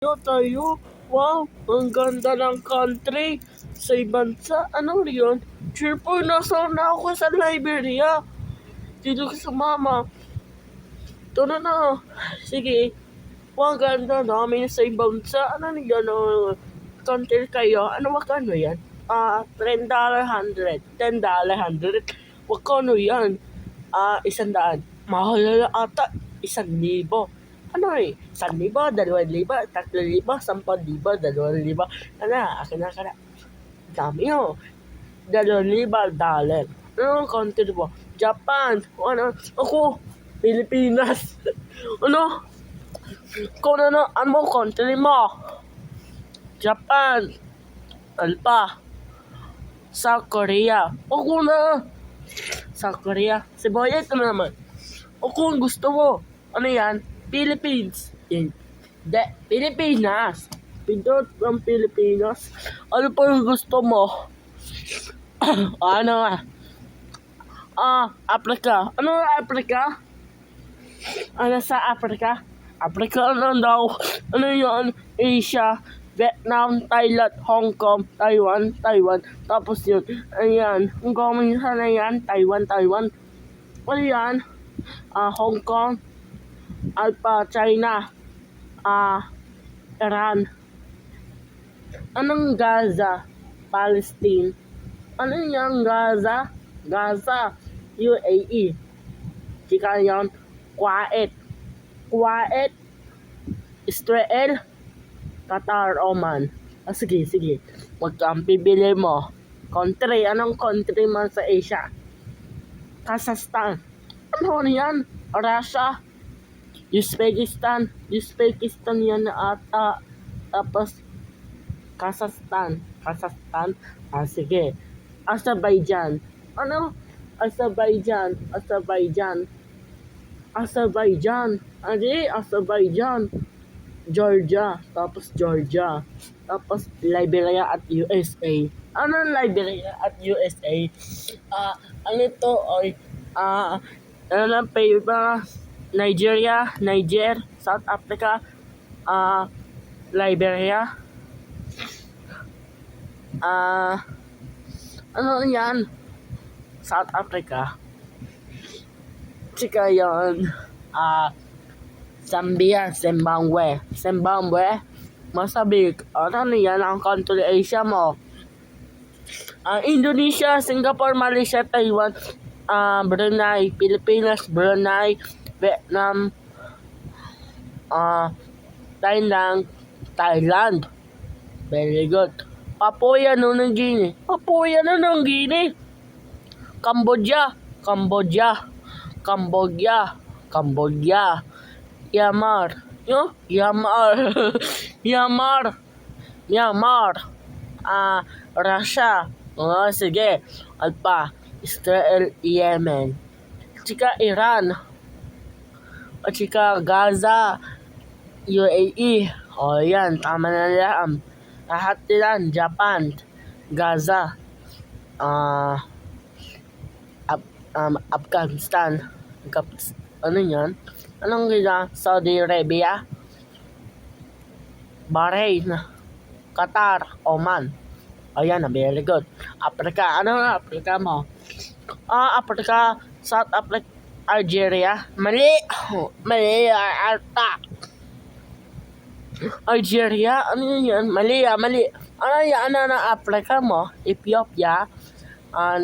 Tayo. Wow, ang ganda ng country. Sa bansa, ano yun? Siyempre, nasa na ako sa Liberia. Dito ko sa mama. Ito na. Sige. Wow, ang ganda namin sa bansa. Ano yun? Country kayo. Ano makano yan? $10, 100. $10, 100. Wakano yan? 100. Mahal na ata. 1,000. Ano 1,000, 2,000, 3,000, 10,000, 2,000. Akin na. Dami yun. $2,000. Ano ang country mo? Japan. Ano? Ako, Pilipinas. Ano? Ikaw ano mo country mo? Japan. Alpa. South Korea. Ako na. South Korea. Si Boyet naman. O kung gusto mo, ano yan? Philippines. Pilipinas. Pindot ng Pilipinas. Ano pa yung gusto mo? Ano Africa. Ano Africa? Ano sa Africa? Africa ano daw? Ano yun? Asia. Vietnam, Thailand, Hong Kong, Taiwan. Tapos yun. Ayan. Ang kuminsan na yan. Taiwan. Ano yan? Hong Kong, China, Iran. Anong Gaza? Palestine. Ano yung Gaza? UAE. Chika yan. Kuwait, Israel, Qatar, Oman. Sige. Huwag kang pibili mo. Country. Anong country man sa Asia? Kazakhstan. Ano yan? Russia. Uzbekistan yan na ata. Tapos Kazakhstan. Sige. Azerbaijan. Ano? Azerbaijan. Georgia. Tapos Liberia at USA. Ano Liberia at USA? Ano ito ay ano lang pa Niger, South Africa, Liberia, ano yan? South Africa. Chika yan. Zambia, Zimbabwe, Mozambique. Ano yan ang country Asia mo? Indonesia, Singapore, Malaysia, Taiwan, Brunei, Pilipinas, Brunei, Vietnam, Thailand. Very good. Papua New Guinea. Cambodia. Myanmar. Russia. Sige. Alpa. Israel, Yemen. Chika Iran. At chika Gaza, UAE. Yan. Tama na yan. Lahat yan. Japan. Gaza. Afghanistan. Ano yan? Anong gina? Saudi Arabia, Bahrain, Qatar, Oman. Ayan, very good. Africa. Ano na Africa mo? Africa, South Africa, Algeria. Mali. Algeria. Ano yan? Mali. Ano yan? Ano na Africa mo? Ethiopia,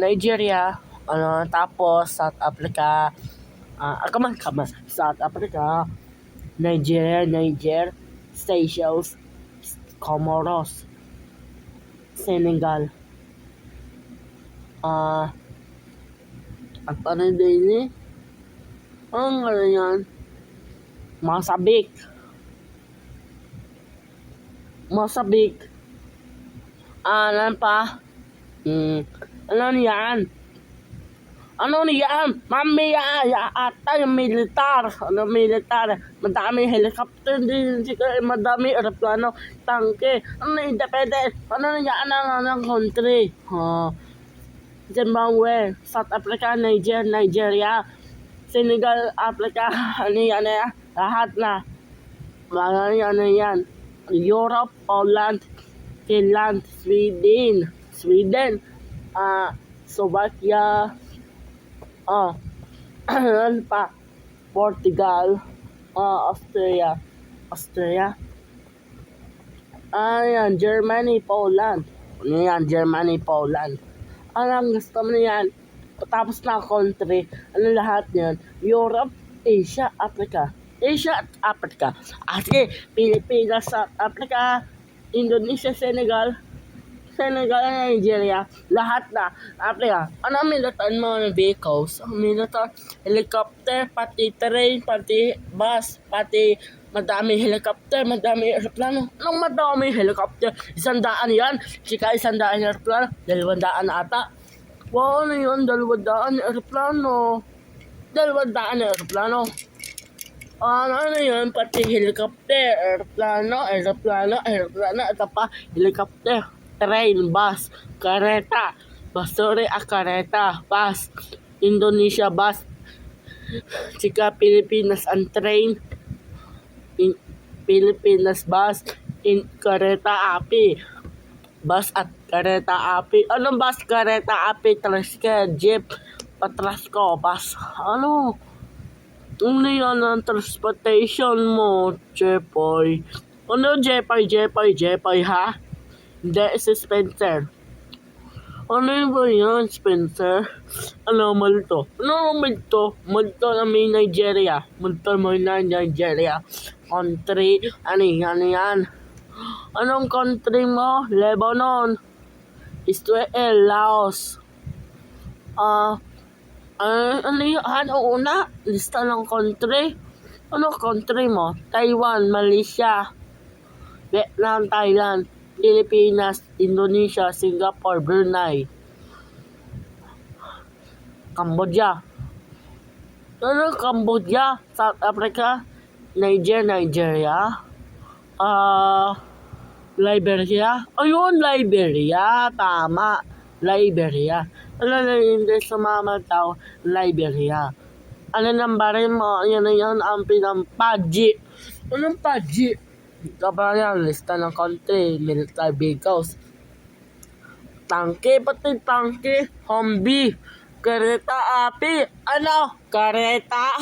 Nigeria, tapos South Africa. Come on. South Africa, Niger, Seychelles, Comoros, Senegal. At ano din ang yan? Mozambique. Ano pa? Ano yan? Mami, ata yung militar. Madami helicopter din. Madami aeroplano, tangke. Ano independent? Ano yan? Ano country? Zimbabwe, South Africa, Nigeria, Senegal, Africa. Ano yan? Lahat na. Ano yan? Europe, Poland, Finland, Sweden, Slovakia, ano pa, Portugal, Austria, ayan, Germany, Poland. Ano yan, Germany, Poland. Ang gusto mo yan, tapos na country, ano lahat yan, Europe, Asia, Africa. Asia at Africa. Sige, Pilipinas, South Africa, Indonesia, Senegal, Nigeria, lahat na. Africa. Ano ang militan mo ng vehicles? Ang militan, helicopter, pati train, pati bus, pati madami helicopter, madami aeroplano. Anong madami helicopter? 100 yan. Sika 100 aeroplano, 200 ata. Wow, ano yun? 200 aeroplano. 200 aeroplano. Ano yun? Pati helicopter, aeroplano. Ito pa, helicopter, train, bus, kareta, basuri, kareta, bus, Indonesia bus, sika Pilipinas ang train, Pilipinas bus, kareta api, bus at kareta api. Anong bus, kareta api, tricycle, jeep, patrasko, bus, ano? Ano yan ang transportation mo, Jepoy? Ano, Jepoy, ha? Hindi, si Spencer. Ano yun ba yan, Spencer? Ano, multo? Ano, multo? Multo na may Nigeria. Multo mo na Nigeria. Country, ano yan? Anong country mo? Lebanon, Israel, Laos. Ano yan? Una, lista ng country. Ano country mo? Taiwan, Malaysia, Vietnam, Thailand, Pilipinas, Indonesia, Singapore, Brunei, Cambodia. Ano Cambodia? South Africa, Nigeria, Liberia. Ayun, Liberia. Tama. Liberia. Ano na hindi sumama tao? Liberia. Ano nambarin mo? Yan ang pinampadji. Anong padji? Kapag yan, lista ng country, military vehicles. Tangke, pati tangke. Humvee. Kareta api. Ano? Kareta.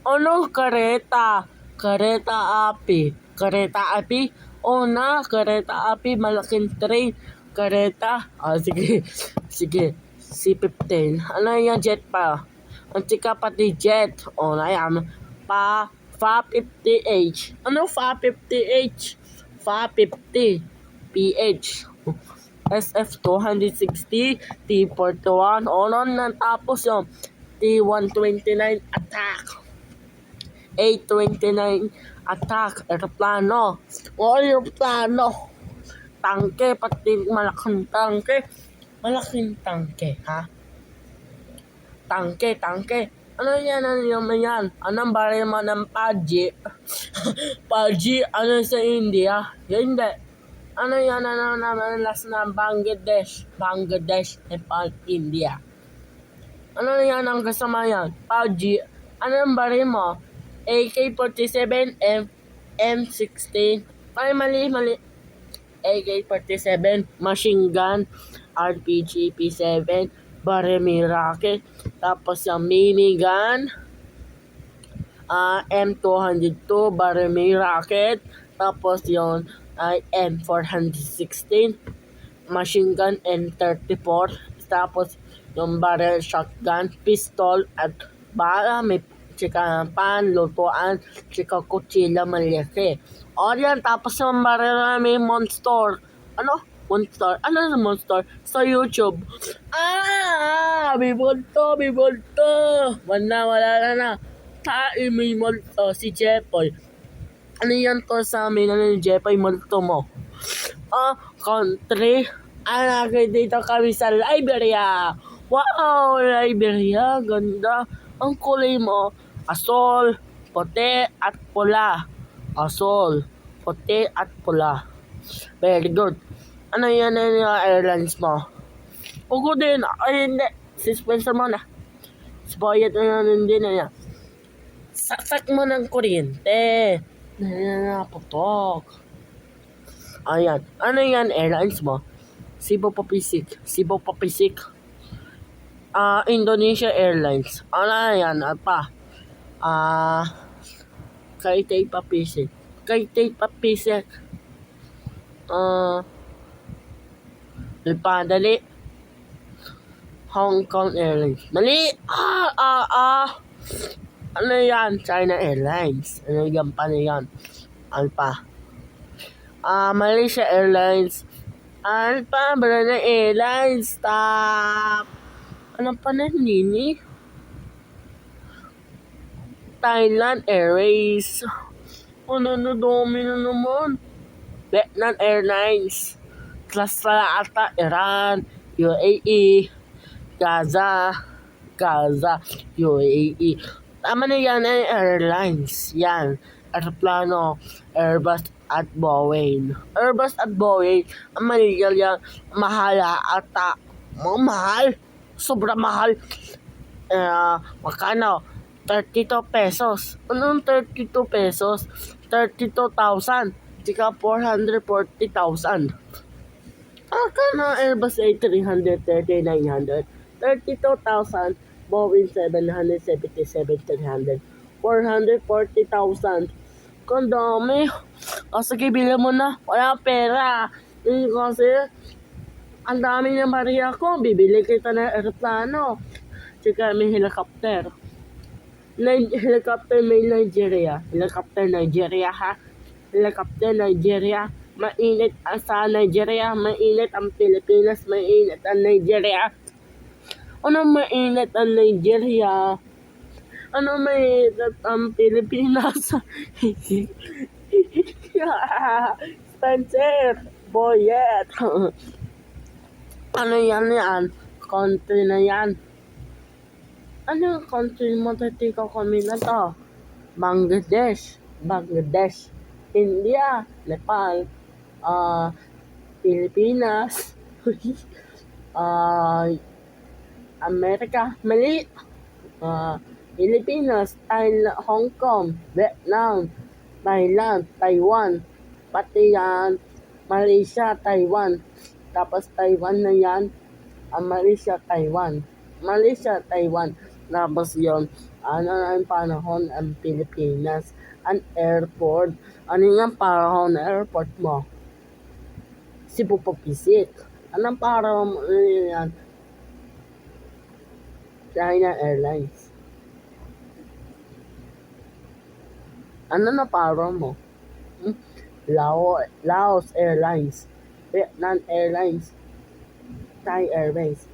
Ano kareta? Kareta api. Na, kareta api, malaking train. Kareta. Sige. C-15. Ano yung jet pa? Ang chika pati jet. Na yan. FA-50H. Ano FA-50H? FA-50 PH. SF-260, T-41. Natapos yung T-129 attack. A-29 attack. Aeroplano. Tangke, pati malaking tangke. Ha? Tangke. Ano yan? Anong baril mo ng Paji? Paji, ano sa India? Hindi. Ano yan? Last na Bangladesh, Nepal, India. Ano yan ang kasama yan? Paji, anong baril mo? AK-47, M16. Ay, mali. AK-47, machine gun, RPG, P7, barrel rocket, tapos yung minigun, M202, barrel rocket, tapos yung M416, machine gun, M34, tapos yung barrel shotgun, pistol, at bala, may chika pan, lutuan, chika kutsila, malaki. O yan, tapos yung barrel na may monster. Ano? Monster? Ano na monster? Sa YouTube. May multo. Wala na. May multo. Si Jepoy. Ano yan to sa amin? Ano yung Jepoy multo mo? Country. Dito kami sa Liberia. Wow, Liberia. Ganda. Ang kulay mo. Asol, puti, at pula. Very good. Ano yan yung airlines mo? Ugo din. Ay, hindi. Si Spencer mo na. Spoiled na yan din na yan. Saksak mo ng kuryente. Naputok. Ayan. Ano yan airlines mo? Cebu Pacific. Cebu Pacific. Indonesia Airlines. Ano yan? Ano pa? Cathay Pacific. Cathay Pacific. Dali. Hong Kong Airlines. Mali! Ano yan? China Airlines. Ano yan? Ano pa? Malaysia Airlines. Ano pa? Brunei Airlines. Stop! Ano pa na nini? Thailand Airways. Ano na dami na naman? Vietnam Airlines. Klasala ata Iran. UAE. Gaza, UAE. Tama na yan ay airlines. Yan. Aeroplano, Airbus at Boeing. Airbus at Boeing, ang manigil yan, mahal ata. Mahal. Sobrang mahal. Makano? 32 pesos. Anong 32 pesos? 32,000. Tsaka 440,000. Kana Airbus A300, 3900. 32,000, Boeing 777-300, 440,000. Kung dami. Sige, bilang mo na. Wala pera. Kasi, ang dami ng Maria ko. Bibili kita ng aeroplano. Tsaka may helicopter. Helicopter may Nigeria. Helicopter Nigeria, ha? Helicopter Nigeria. Mainit sa Nigeria. Mainit ang Pilipinas. Mainit ang Nigeria. Ano mainit ang Nigeria? Ano mainit ang Pilipinas? Spencer, Boyet. Ano yan? Country na yan. Ano yung country mo? Tatika kami na to. Bangladesh, India, Nepal, Pilipinas, Amerika, mali. Pilipinas, Thailand, Hong Kong, Vietnam, Thailand, Taiwan, pati yan, Malaysia, Taiwan. Tapos Taiwan na yan, Malaysia, Taiwan. Tapos yun, ano na yung panahon ang Pilipinas, ang airport. Ano yung panahon na airport mo? Cebu Pacific. Anong panahon mo yan? China Airlines. Ano na paro mo? Laos Airlines, Vietnam Airlines, Thai Airways,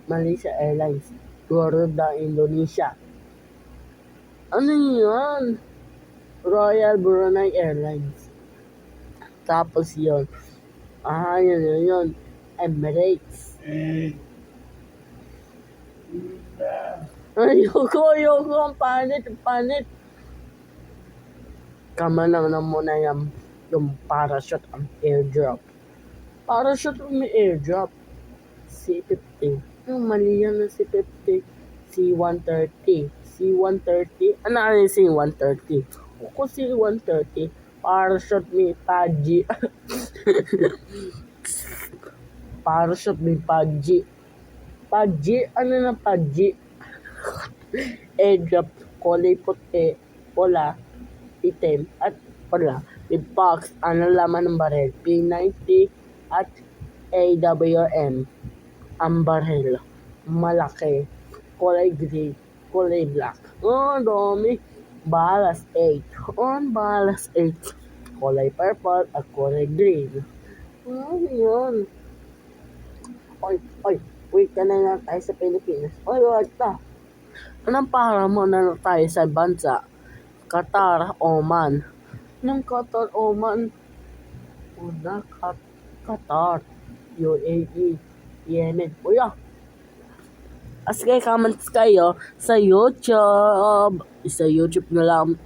Malaysia Airlines, Garuda Indonesia. Ano yun? Royal Brunei Airlines. Tapos yun. Yun. Emirates. Ayoko, ang panit. Kama lang na muna yung parachute ang airdrop. Parachute may airdrop. C-50. Mali yan na C-50. C-130. Ano yung C-130? Ako C-130. Parachute may Paggi. Parachute may Paggi. Ano na Paggi? Airdrop, kulay puti, pula, itim, at pula. With box, ano laman ng baril? P90 at AWM. Ang baril, malaki, kulay gray, kulay black. Dami. Balas 8. Balas 8. Kulay purple at kulay green. Yun. Oy. Wait ka na tayo sa Pilipinas. Wait ta. Anong para mo na tayo sa bansa? Qatar, Oman. Anong Qatar, Oman? Qatar, UAE, Yemen. Kuya. Sige, comments kayo sa YouTube. Sa YouTube na lang